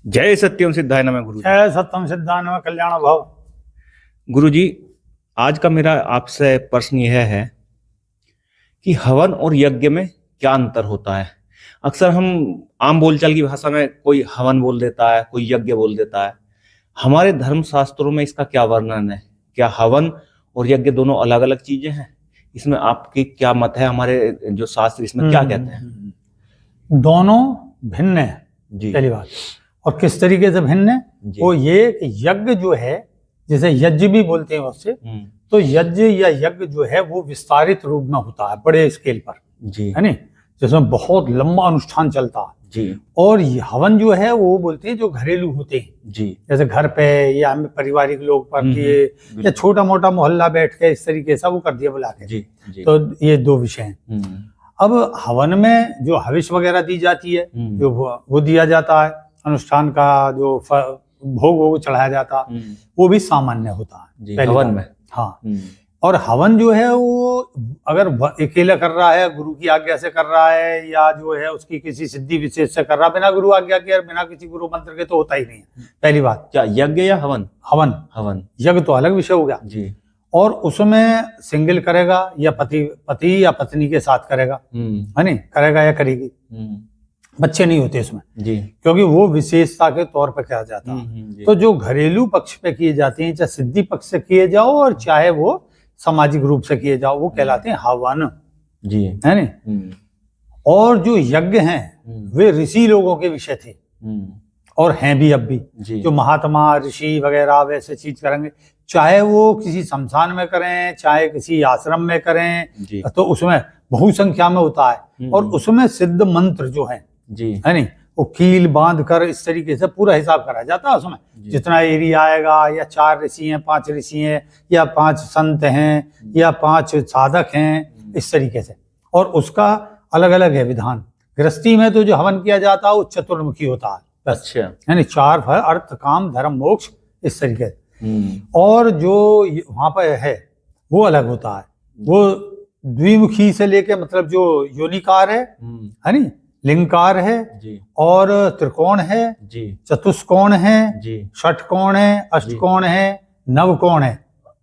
जय सत्यम सिद्धाय नमः गुरु। जय सत्यम सिद्धाय नमः कल्याण भव। गुरु जी, आज का मेरा आपसे प्रश्न यह है कि हवन और यज्ञ में क्या अंतर होता है। अक्सर हम आम बोलचाल की भाषा में कोई हवन बोल देता है, कोई यज्ञ बोल देता है। हमारे धर्म शास्त्रों में इसका क्या वर्णन है? क्या हवन और यज्ञ दोनों अलग अलग चीजें हैं? इसमें आपकी क्या मत है? हमारे जो शास्त्र इसमें क्या कहते हैं? दोनों भिन्न है जी। पहली बात। और किस तरीके से भिन्न है? वो ये कि यज्ञ जो है, जैसे यज्ञ भी बोलते हैं उससे, तो यज्ञ या यज्ञ जो है वो विस्तारित रूप में होता है, बड़े स्केल पर जी, है नहीं, जिसमें बहुत लंबा अनुष्ठान चलता है जी। और हवन जो है वो बोलते हैं जो घरेलू होते हैं जी, जैसे घर पे या हमें पारिवारिक लोग पर किए या छोटा मोटा मोहल्ला बैठ के इस तरीके से वो कर दिया बुला के जी, जी। तो ये दो विषय हैं। अब हवन में जो हविष वगैरह दी जाती है, जो वो दिया जाता है, अनुष्ठान का जो भोग वो चढ़ाया जाता, वो भी सामान्य होता है हवन में। हाँ। और हवन जो है वो अगर अकेला कर रहा है, गुरु की आज्ञा से कर रहा है, या जो है उसकी किसी सिद्धि विशेष से कर रहा है, बिना गुरु आज्ञा के और बिना किसी गुरु मंत्र के तो होता ही नहीं है। पहली बात क्या यज्ञ या हवन? हवन। हवन। यज्ञ तो अलग विषय हो गया जी। और उसमें सिंगल करेगा या पति या पत्नी के साथ करेगा, है नहीं, करेगा या करेगी। बच्चे नहीं होते इसमें जी, क्योंकि वो विशेषता के तौर पर किया जाता है। तो जो घरेलू पक्ष पे किए जाते हैं, चाहे सिद्धि पक्ष से किए जाओ और चाहे वो सामाजिक रूप से किए जाओ, वो कहलाते हैं हवन जी, है नहीं। और जो यज्ञ हैं वे ऋषि लोगों के विषय थे और हैं भी अब भी। जो महात्मा ऋषि वगैरह वैसे चीज करेंगे, चाहे वो किसी शमशान में करें चाहे किसी आश्रम में करें, तो उसमें बहु संख्या में होता है और उसमें सिद्ध मंत्र जो है जी, है नहीं, वो कील बांध कर इस तरीके से पूरा हिसाब करा जाता है। उसमें जितना एरिया आएगा, या 4 ऋषि हैं, 5 ऋषि हैं, या 5 संत हैं, या 5 साधक हैं, इस तरीके से। और उसका अलग अलग है विधान। गृहस्थी में तो जो हवन किया जाता है वो चतुर्मुखी होता है, बस, यानी 4 फल, अर्थ काम धर्म मोक्ष, इस तरीके से। और जो वहां पर है वो अलग होता है, वो द्विमुखी से लेके, मतलब जो योनिकार है नहीं, लिंगकार है जी, और त्रिकोण है जी, चतुष्कोण है जी, षटकोण है, अष्टकोण है, नवकोण है,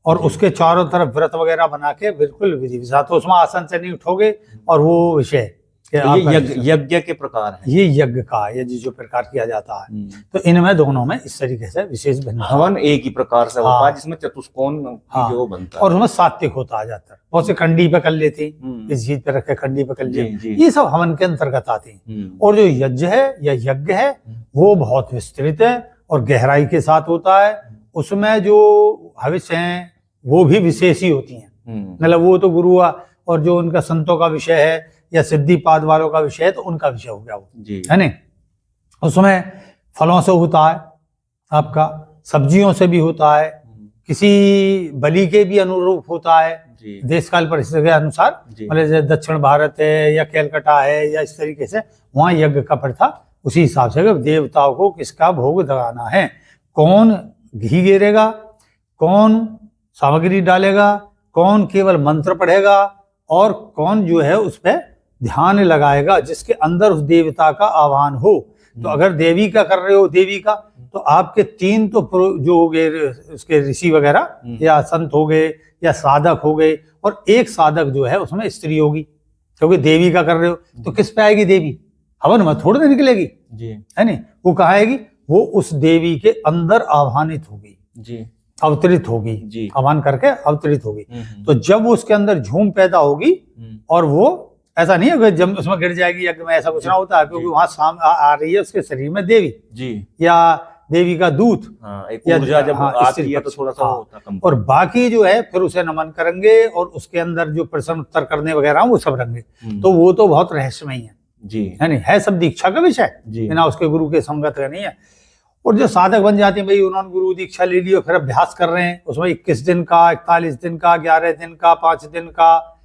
और उसके चारों तरफ व्रत वगैरह बना के बिल्कुल विधि विधान, तो उसमें आसन से नहीं उठोगे। और वो विषय यज्ञ के प्रकार है, ये यज्ञ का ये जो प्रकार किया जाता है। तो इनमें दोनों में इस तरीके से विशेष भिन्न। हवन एक ही प्रकार से होता है जिसमें चतुष्कोण जो बनता है, और उसमें सात्विक होता जाता है। बहुत से खंडी पे कर लेते हैं, इस चीज पे रख के खंडी पे कर लेते, ये सब हवन के अंतर्गत आते हैं। और जो यज्ञ है या यज्ञ है वो बहुत विस्तृत है और गहराई के साथ होता है। उसमें जो हविष हैं वो भी विशेष ही होती हैं, मतलब वो तो गुरु और जो उनका संतों का विषय है या सिद्धिपाद वालों का विषय है तो उनका विषय हो गया वो जी, है नहीं। उसमें फलों से होता है, आपका सब्जियों से भी होता है, किसी बलि के भी अनुरूप होता है देश काल परिस्थिति के अनुसार। मतलब दक्षिण भारत है या कैलकाटा है या इस तरीके से, वहाँ यज्ञ का प्रथा उसी हिसाब से देवताओं को किसका भोग लगाना है, कौन घी गिरेगा, कौन सामग्री डालेगा, कौन केवल मंत्र पढ़ेगा, और कौन जो है उस पर ध्यान लगाएगा जिसके अंदर उस देवता का आह्वान हो। तो अगर देवी का कर रहे हो, देवी का, तो आपके 3 तो जो हो गए उसके ऋषि वगैरह या संत हो गए या साधक हो गए, और 1 साधक जो है उसमें स्त्री होगी, क्योंकि देवी का कर रहे हो तो किस पे आएगी देवी? हवन में थोड़ी ना निकलेगी जी, है नहीं। वो कहाँ आएगी? वो उस देवी के अंदर आह्वानित होगी जी, अवतरित होगी जी, आह्वान करके अवतरित होगी। तो जब वो उसके अंदर झूम पैदा होगी, और वो ऐसा नहीं है जब उसमें गिर जाएगी यज्ञ में, ऐसा कुछ ना होता है, क्योंकि वहां सामने आ रही है उसके शरीर में देवी जी, या देवी का दूत, एक ऊर्जा जब आती है तो थोड़ा सा होता कम। और बाकी जो है फिर उसे नमन करेंगे और उसके अंदर जो प्रश्न उत्तर करने वगैरह वो सब रहेंगे। तो वो तो बहुत रहस्यमय है जी, है नहीं, है सब दीक्षा का विषय, बिना उसके गुरु के संगत का नहीं है। और जो साधक बन जाते हैं, भाई उन्होंने गुरु दीक्षा ले ली और फिर अभ्यास कर रहे हैं, उसमें 21 दिन का, 41 दिन का, 11 दिन का, 5 दिन का,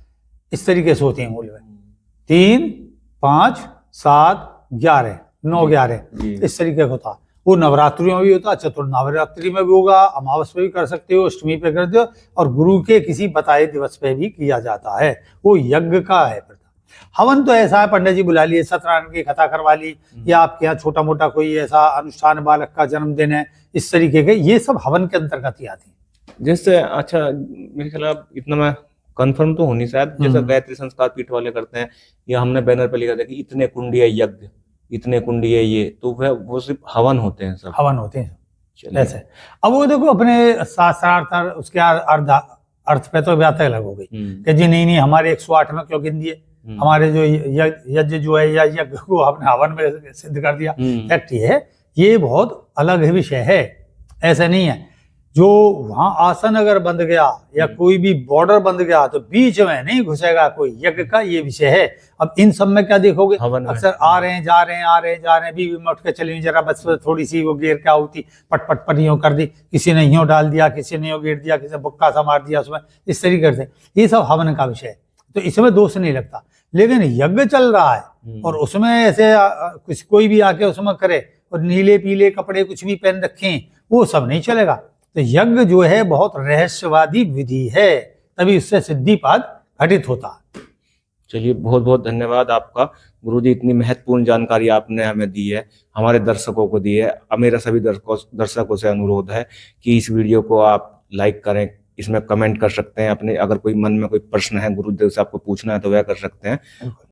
इस तरीके से होते हैं मूल में 3, 5, 7, 11, 9, 11 इस तरीके का होता। वो नवरात्रियों में भी होता, चतुर्नवरात्रि में भी होगा, अमावस पे भी कर सकते हो, अष्टमी पे करते हो, और गुरु के किसी बताए दिवस पे भी किया जाता है। वो यज्ञ का है प्रथा। हवन तो ऐसा है, पंडित जी बुला लिए, सत्यनारायण की कथा करवा ली, या आपके यहाँ छोटा मोटा कोई ऐसा अनुष्ठान, बालक का जन्मदिन है, इस तरीके के, ये सब हवन के अंतर्गत ही आती है। जैसे अच्छा, मेरे ख्याल अब इतना मैं कंफर्म तो हो नहीं शायद, जैसे गायत्री संस्कार पीठ वाले करते हैं, या हमने बैनर पे लिखा था कि इतने कुंडीय यज्ञ, इतने कुंडीय ये, तो वह वो सिर्फ हवन होते हैं, सब हवन होते हैं ऐसे। अब वो देखो अपने शास्त्रार्थ उसके अर्थ पे तो बात अलग हो गई कि जी नहीं हमारे 108 में क्यों गिन दिए, हमारे जो यज्ञ जो है या यज्ञ को आपने हवन में सिद्ध कर दिया। फैक्ट ये है, ये बहुत अलग विषय है, ऐसा नहीं है। जो वहां आसन अगर बंध गया या कोई भी बॉर्डर बंध गया तो बीच में नहीं घुसेगा कोई यज्ञ का, ये विषय है। अब इन सब में क्या देखोगे, अक्सर आ रहे हैं जा रहे हैं, आ रहे हैं जा रहे हैं, बीवी में उठ के चली जरा बस थोड़ी सी वो गेर क्या होती, पट पट पट यूं कर दी, किसी ने यूं डाल दिया, किसी ने यूं गिर दिया, किसी ने बुक्का सा मार दिया उसमें, इस तरीके से ये सब हवन का विषय है, तो इसमें दोष नहीं लगता। लेकिन यज्ञ चल रहा है और उसमें ऐसे कुछ कोई भी आके उसमें करे और नीले पीले कपड़े कुछ भी पहन रखें, वो सब नहीं चलेगा। तो यज्ञ जो है बहुत रहस्यवादी विधि है, तभी उससे सिद्धिपाद घटित होता है। चलिए, बहुत बहुत धन्यवाद आपका गुरुजी, इतनी महत्वपूर्ण जानकारी आपने हमें दी है, हमारे दर्शकों को दी है। अब मेरा सभी दर्शकों से अनुरोध है कि इस वीडियो को आप लाइक करें, इसमें कमेंट कर सकते हैं अपने, अगर कोई मन में कोई प्रश्न है गुरुदेव से आपको पूछना है तो वह कर सकते हैं।